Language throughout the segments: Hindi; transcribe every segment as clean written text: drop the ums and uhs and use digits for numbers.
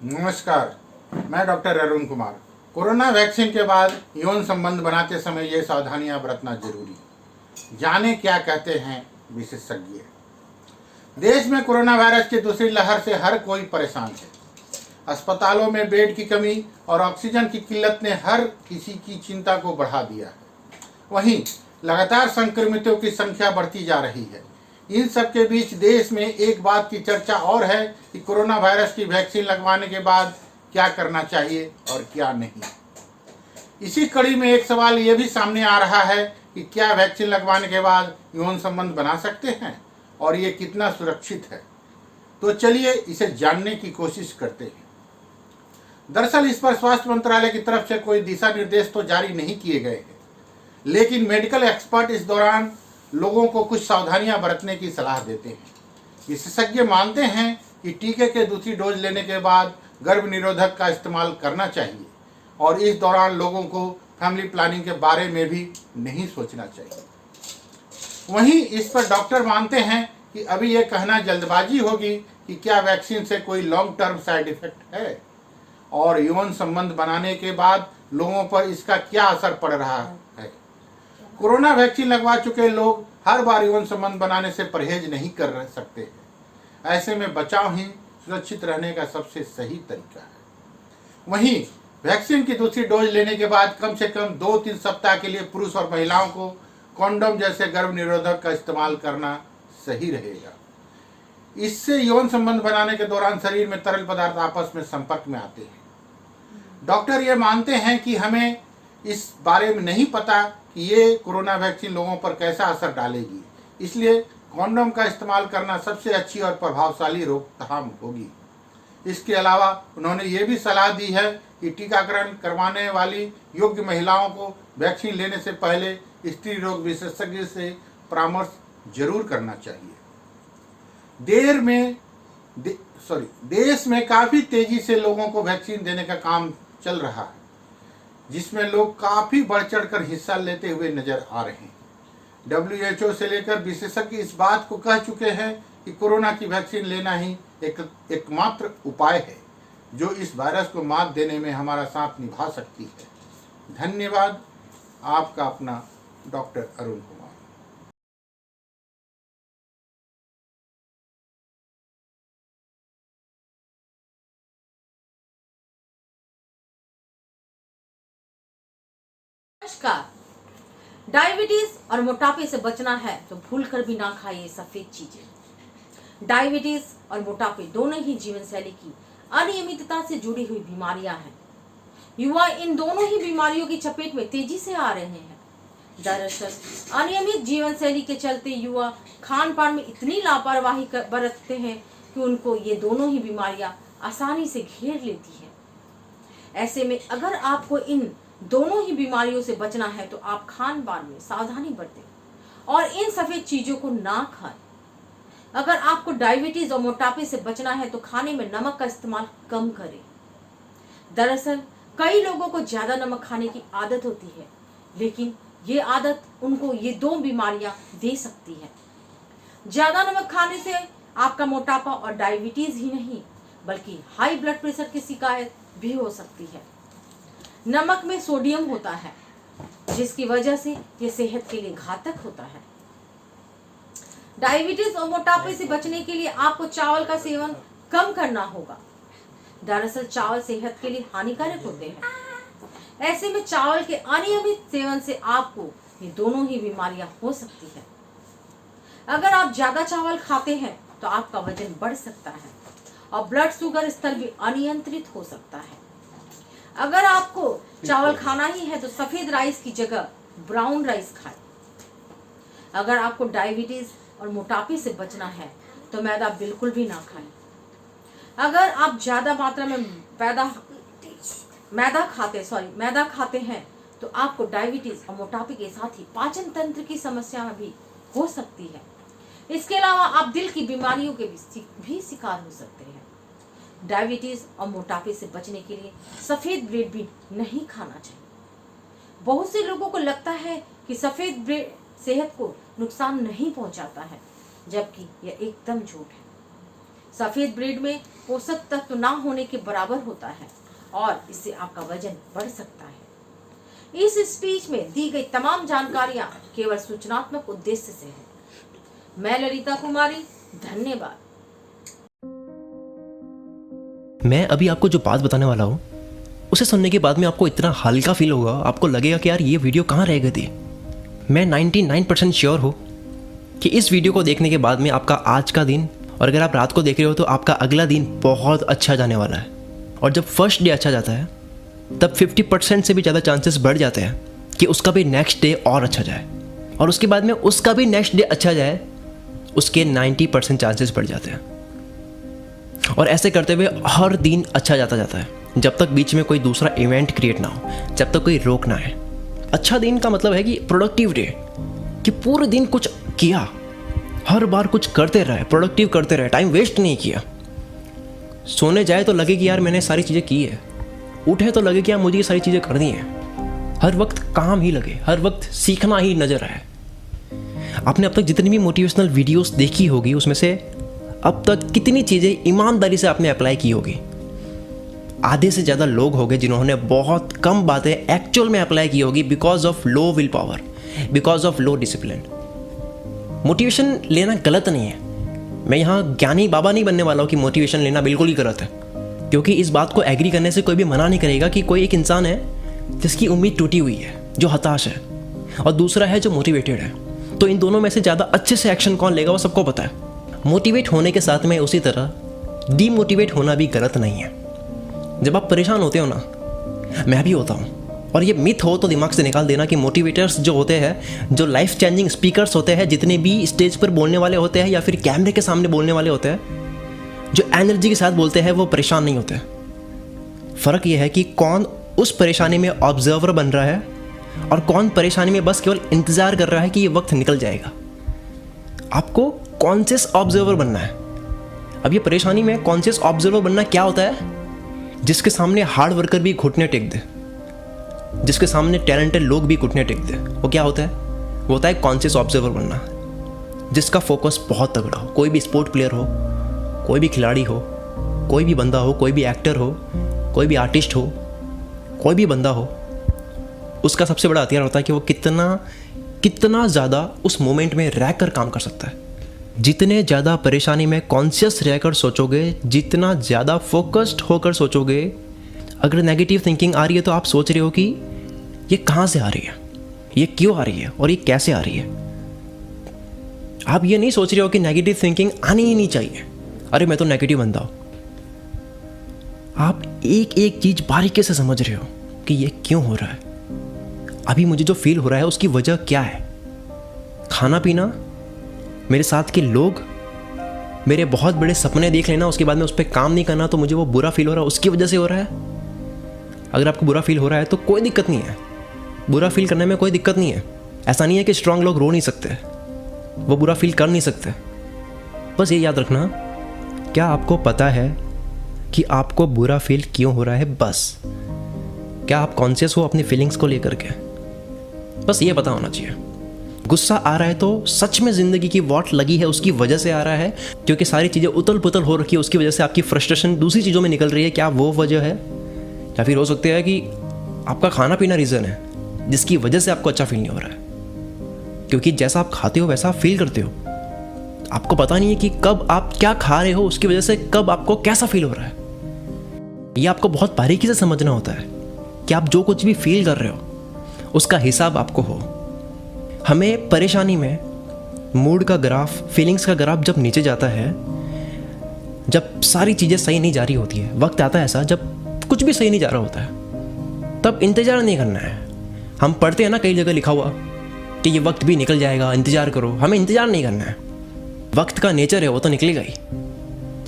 नमस्कार, मैं doctor Arun Kumar. Corona vaccine के बाद यौन संबंध बनाते समय ये सावधानियां बरतना जरूरी। जाने क्या कहते हैं विशेषज्ञ। देश में कोरोना वायरस की दूसरी लहर से हर कोई परेशान है। अस्पतालों में बेड की कमी और ऑक्सीजन की किल्लत ने हर किसी की चिंता को बढ़ा दिया है। वहीं लगातार संक्रमितों की संख्या बढ़ती जा रही है। इन सब के बीच देश में एक बात की चर्चा और है कि कोरोना वायरस की वैक्सीन लगवाने के बाद क्या करना चाहिए और क्या नहीं। इसी कड़ी में एक सवाल ये भी सामने आ रहा है कि क्या वैक्सीन लगवाने के बाद यौन संबंध बना सकते हैं और ये कितना सुरक्षित है। तो चलिए इसे जानने की कोशिश करते हैं। दरअसल इस पर स्वास्थ्य मंत्रालय की तरफ से कोई दिशा निर्देश तो जारी नहीं किए गए हैं, लेकिन मेडिकल एक्सपर्ट इस दौरान लोगों को कुछ सावधानियां बरतने की सलाह देते हैं। विशेषज्ञ मानते हैं कि टीके के दूसरी डोज लेने के बाद गर्भ निरोधक का इस्तेमाल करना चाहिए और इस दौरान लोगों को फैमिली प्लानिंग के बारे में भी नहीं सोचना चाहिए। वहीं इस पर डॉक्टर मानते हैं कि अभी यह कहना जल्दबाजी होगी कि क्या वैक्सीन से कोई लॉन्ग टर्म साइड इफेक्ट है और यौन संबंध बनाने के बाद लोगों पर इसका क्या असर पड़ रहा है। कोरोना वैक्सीन लगवा चुके लोग हर बार यौन संबंध बनाने से परहेज नहीं कर सकते हैं। ऐसे में बचाव ही सुरक्षित रहने का सबसे सही तरीका है। वहीं वैक्सीन की दूसरी डोज लेने के बाद कम से कम 2-3 सप्ताह के लिए पुरुष और महिलाओं को कॉन्डोम जैसे गर्भ निरोधक का इस्तेमाल करना सही रहेगा। इससे यौन संबंध बनाने के दौरान शरीर में तरल पदार्थ आपस में संपर्क में आते हैं। डॉक्टर ये मानते हैं कि हमें इस बारे में नहीं पता कि ये कोरोना वैक्सीन लोगों पर कैसा असर डालेगी, इसलिए कॉन्डोम का इस्तेमाल करना सबसे अच्छी और प्रभावशाली रोकथाम होगी। इसके अलावा उन्होंने ये भी सलाह दी है कि टीकाकरण करवाने वाली योग्य महिलाओं को वैक्सीन लेने से पहले स्त्री रोग विशेषज्ञ से परामर्श जरूर करना चाहिए। देश में काफ़ी तेजी से लोगों को वैक्सीन देने का काम चल रहा है, जिसमें लोग काफ़ी बढ़ चढ़कर हिस्सा लेते हुए नजर आ रहे हैं। WHO से लेकर विशेषज्ञ इस बात को कह चुके हैं कि कोरोना की वैक्सीन लेना ही एकमात्र उपाय है जो इस वायरस को मात देने में हमारा साथ निभा सकती है। धन्यवाद। आपका अपना डॉक्टर अरुण कुमार। नमस्कार। डायबिटीज और मोटापे से बचना है तो भूलकर भी ना खाइए सफेद चीजें। डायबिटीज और मोटापे दोनों ही जीवन शैली की अनियमितता से जुड़ी हुई बीमारियां हैं। युवा इन दोनों ही बीमारियों की चपेट में तेजी से आ रहे हैं। दरअसल अनियमित जीवन शैली के चलते युवा खान पान में इतनी लापरवाही बरतते हैं कि उनको ये दोनों ही बीमारियां आसानी से घेर लेती है। ऐसे में अगर आपको इन दोनों ही बीमारियों से बचना है तो आप खान पान में सावधानी बरतें और इन सफेद चीजों को ना खाएं। अगर आपको डायबिटीज और मोटापे से बचना है तो खाने में नमक का इस्तेमाल कम करें। दरअसल कई लोगों को ज्यादा नमक खाने की आदत होती है, लेकिन ये आदत उनको ये दो बीमारियां दे सकती है। ज्यादा नमक खाने से आपका मोटापा और डायबिटीज ही नहीं बल्कि हाई ब्लड प्रेशर की शिकायत भी हो सकती है। नमक में सोडियम होता है, जिसकी वजह से यह सेहत के लिए घातक होता है। डायबिटीज और मोटापे से बचने के लिए आपको चावल का सेवन कम करना होगा। दरअसल चावल सेहत के लिए हानिकारक होते हैं। ऐसे में चावल के अनियमित सेवन से आपको ये दोनों ही बीमारियां हो सकती है। अगर आप ज्यादा चावल खाते हैं तो आपका वजन बढ़ सकता है और ब्लड शुगर स्तर भी अनियंत्रित हो सकता है। अगर आपको चावल खाना ही है तो सफेद राइस की जगह ब्राउन राइस खाएं। अगर आपको डायबिटीज और मोटापे से बचना है तो मैदा बिल्कुल भी ना खाएं। अगर आप ज्यादा मात्रा में मैदा खाते हैं तो आपको डायबिटीज और मोटापे के साथ ही पाचन तंत्र की समस्या भी हो सकती है। इसके अलावा आप दिल की बीमारियों के भी शिकार हो सकते हैं। डायबिटीज और मोटापे से बचने के लिए सफेद ब्रेड भी नहीं खाना चाहिए। बहुत से लोगों को लगता है कि सफेद ब्रेड सेहत को नुकसान नहीं पहुंचाता है, जबकि यह एकदम झूठ है। सफेद ब्रेड में पोषक तत्व ना होने के बराबर होता है और इससे आपका वजन बढ़ सकता है। इस स्पीच में दी गई तमाम जानकारियां केवल सूचनात्मक उद्देश्य से है। मैं ललिता कुमारी, धन्यवाद। मैं अभी आपको जो बात बताने वाला हूँ उसे सुनने के बाद में आपको इतना हल्का फील होगा, आपको लगेगा कि यार ये वीडियो कहाँ रह गई थी। मैं 99% श्योर हूँ कि इस वीडियो को देखने के बाद में आपका आज का दिन, और अगर आप रात को देख रहे हो तो आपका अगला दिन बहुत अच्छा जाने वाला है। और जब फर्स्ट डे अच्छा जाता है तब 50% से भी ज़्यादा चांसेस बढ़ जाते हैं कि उसका भी नेक्स्ट डे और अच्छा जाए, और उसके बाद में उसका भी नेक्स्ट डे अच्छा जाए, उसके 90% चांसेस बढ़ जाते हैं। और ऐसे करते हुए हर दिन अच्छा जाता है जब तक बीच में कोई दूसरा इवेंट क्रिएट ना हो, जब तक कोई रोक ना है। अच्छा दिन का मतलब है कि प्रोडक्टिव डे, कि पूरे दिन कुछ किया, हर बार कुछ करते रहे, प्रोडक्टिव करते रहे, टाइम वेस्ट नहीं किया। सोने जाए तो लगे कि यार मैंने सारी चीज़ें की है, उठे तो लगे कि यार मुझे ये सारी चीज़ें करनी है। हर वक्त काम ही लगे, हर वक्त सीखना ही नजर आए। आपने अब तक जितनी भी मोटिवेशनल वीडियोस देखी होगी उसमें से अब तक कितनी चीज़ें ईमानदारी से आपने अप्लाई की होगी? आधे से ज़्यादा लोग होंगे जिन्होंने बहुत कम बातें एक्चुअल में अप्लाई की होगी because of low will power, because of low discipline. Motivation लेना गलत नहीं है। मैं यहाँ ज्ञानी बाबा नहीं बनने वाला हूँ कि मोटिवेशन लेना बिल्कुल ही गलत है, क्योंकि इस बात को एग्री करने से कोई भी मना नहीं करेगा कि कोई एक इंसान है जिसकी उम्मीद टूटी हुई है, जो हताश है, और दूसरा है जो मोटिवेटेड है। तो इन दोनों में से ज़्यादा अच्छे से एक्शन कौन लेगा वो सबको पता है। मोटिवेट होने के साथ में उसी तरह डीमोटिवेट होना भी गलत नहीं है। जब आप परेशान होते हो ना, मैं भी होता हूँ, और ये मिथ हो तो दिमाग से निकाल देना कि मोटिवेटर्स जो होते हैं, जो लाइफ चेंजिंग स्पीकर्स होते हैं, जितने भी स्टेज पर बोलने वाले होते हैं या फिर कैमरे के सामने बोलने वाले होते हैं, जो एनर्जी के साथ बोलते हैं, वो परेशान नहीं होते। फ़र्क ये है कि कौन उस परेशानी में ऑब्जर्वर बन रहा है और कौन परेशानी में बस केवल इंतज़ार कर रहा है कि ये वक्त निकल जाएगा। आपको कॉन्शियस ऑब्जर्वर बनना है। अब ये परेशानी में कॉन्शियस ऑब्जर्वर बनना क्या होता है? जिसके सामने हार्ड वर्कर भी घुटने टेक दे, जिसके सामने टैलेंटेड लोग भी घुटने टेक दे, वो क्या होता है? वो होता है कॉन्शियस ऑब्जर्वर बनना, जिसका फोकस बहुत तगड़ा हो। कोई भी स्पोर्ट प्लेयर हो, कोई भी खिलाड़ी हो, कोई भी बंदा हो, कोई भी एक्टर हो, कोई भी आर्टिस्ट हो, कोई भी बंदा हो, उसका सबसे बड़ा हथियार होता है कि वो कितना ज़्यादा उस मोमेंट में रह कर काम कर सकता है। जितने ज़्यादा परेशानी में कॉन्शियस रहकर सोचोगे, जितना ज़्यादा फोकस्ड होकर सोचोगे, अगर नेगेटिव थिंकिंग आ रही है तो आप सोच रहे हो कि ये कहाँ से आ रही है, ये क्यों आ रही है और ये कैसे आ रही है। आप ये नहीं सोच रहे हो कि नेगेटिव थिंकिंग आनी ही नहीं चाहिए, अरे मैं तो नेगेटिव बंदा हूँ। आप एक एक चीज़ बारीकी से समझ रहे हो कि ये क्यों हो रहा है, अभी मुझे जो फील हो रहा है उसकी वजह क्या है। खाना पीना, मेरे साथ के लोग, मेरे बहुत बड़े सपने देख लेना, उसके बाद में उस पर काम नहीं करना तो मुझे वो बुरा फील हो रहा है, उसकी वजह से हो रहा है। अगर आपको बुरा फील हो रहा है तो कोई दिक्कत नहीं है, बुरा फील करने में कोई दिक्कत नहीं है। ऐसा नहीं है कि स्ट्रांग लोग रो नहीं सकते, वो बुरा फील कर नहीं सकते। बस ये याद रखना, क्या आपको पता है कि आपको बुरा फील क्यों हो रहा है? बस क्या आप कॉन्शियस हो अपनी फीलिंग्स को लेकर के? बस ये पता होना चाहिए। गुस्सा आ रहा है तो सच में ज़िंदगी की वाट लगी है उसकी वजह से आ रहा है, क्योंकि सारी चीज़ें उतल पुतल हो रखी है, उसकी वजह से आपकी फ्रस्ट्रेशन दूसरी चीज़ों में निकल रही है। क्या वो वजह है? या फिर हो सकता है कि आपका खाना पीना रीज़न है जिसकी वजह से आपको अच्छा फील नहीं हो रहा है, क्योंकि जैसा आप खाते हो वैसा आप फील करते हो। आपको पता नहीं है कि कब आप क्या खा रहे हो, उसकी वजह से कब आपको कैसा फील हो रहा है। ये आपको बहुत बारीकी से समझना होता है कि आप जो कुछ भी फील कर रहे हो उसका हिसाब आपको हो। हमें परेशानी में मूड का ग्राफ, फीलिंग्स का ग्राफ जब नीचे जाता है, जब सारी चीज़ें सही नहीं जा रही होती है, वक्त आता है ऐसा जब कुछ भी सही नहीं जा रहा होता है, तब इंतज़ार नहीं करना है। हम पढ़ते हैं ना कई जगह लिखा हुआ कि ये वक्त भी निकल जाएगा, इंतज़ार करो। हमें इंतज़ार नहीं करना है, वक्त का नेचर है वो तो निकलेगा ही।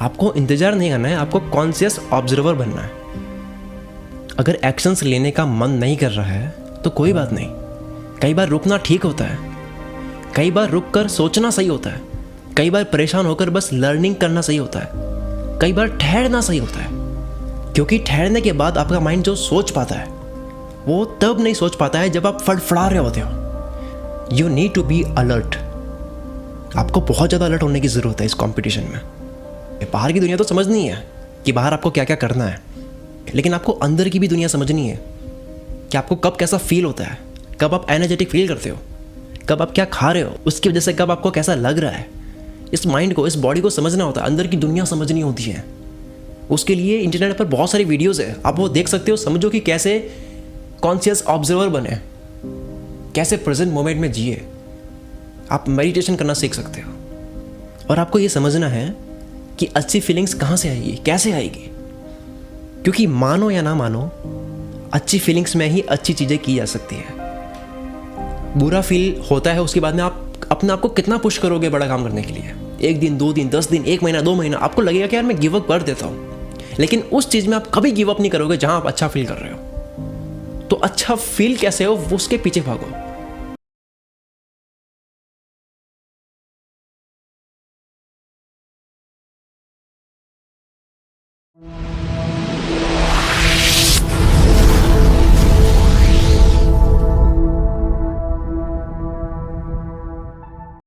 आपको इंतज़ार नहीं करना है, आपको कॉन्शियस ऑब्जर्वर बनना है। अगर एक्शंस लेने का मन नहीं कर रहा है तो कोई बात नहीं, कई बार रुकना ठीक होता है, कई बार रुक कर सोचना सही होता है, कई बार परेशान होकर बस लर्निंग करना सही होता है, कई बार ठहरना सही होता है। क्योंकि ठहरने के बाद आपका माइंड जो सोच पाता है वो तब नहीं सोच पाता है जब आप फड़फड़ा रहे होते हो। You need to be alert. आपको बहुत ज़्यादा अलर्ट होने की ज़रूरत है इस कंपटीशन में। बाहर की दुनिया तो समझनी है कि बाहर आपको क्या क्या करना है, लेकिन आपको अंदर की भी दुनिया समझनी है कि आपको कब कैसा फील होता है, कब आप एनर्जेटिक फील करते हो, कब आप क्या खा रहे हो उसकी वजह से कब आपको कैसा लग रहा है। इस माइंड को, इस बॉडी को समझना होता है, अंदर की दुनिया समझनी होती है। उसके लिए इंटरनेट पर बहुत सारी वीडियोज़ है, आप वो देख सकते हो, समझो कि कैसे कॉन्शियस ऑब्जर्वर बने, कैसे प्रेजेंट मोमेंट में जिए। आप मेडिटेशन करना सीख सकते हो। और आपको ये समझना है कि अच्छी फीलिंग्स कहाँ से आएगी, कैसे आएगी, क्योंकि मानो या ना मानो अच्छी फीलिंग्स में ही अच्छी चीज़ें की जा सकती है। बुरा फील होता है, उसके बाद में आप अपने आप को कितना पुश करोगे बड़ा काम करने के लिए। 1 दिन, 2 दिन, 10 दिन, 1 महीना, 2 महीना, आपको लगेगा कि यार मैं गिव अप कर देता हूँ, लेकिन उस चीज़ में आप कभी गिव अप नहीं करोगे जहाँ आप अच्छा फील कर रहे हो। तो अच्छा फील कैसे हो, वो उसके पीछे भागो।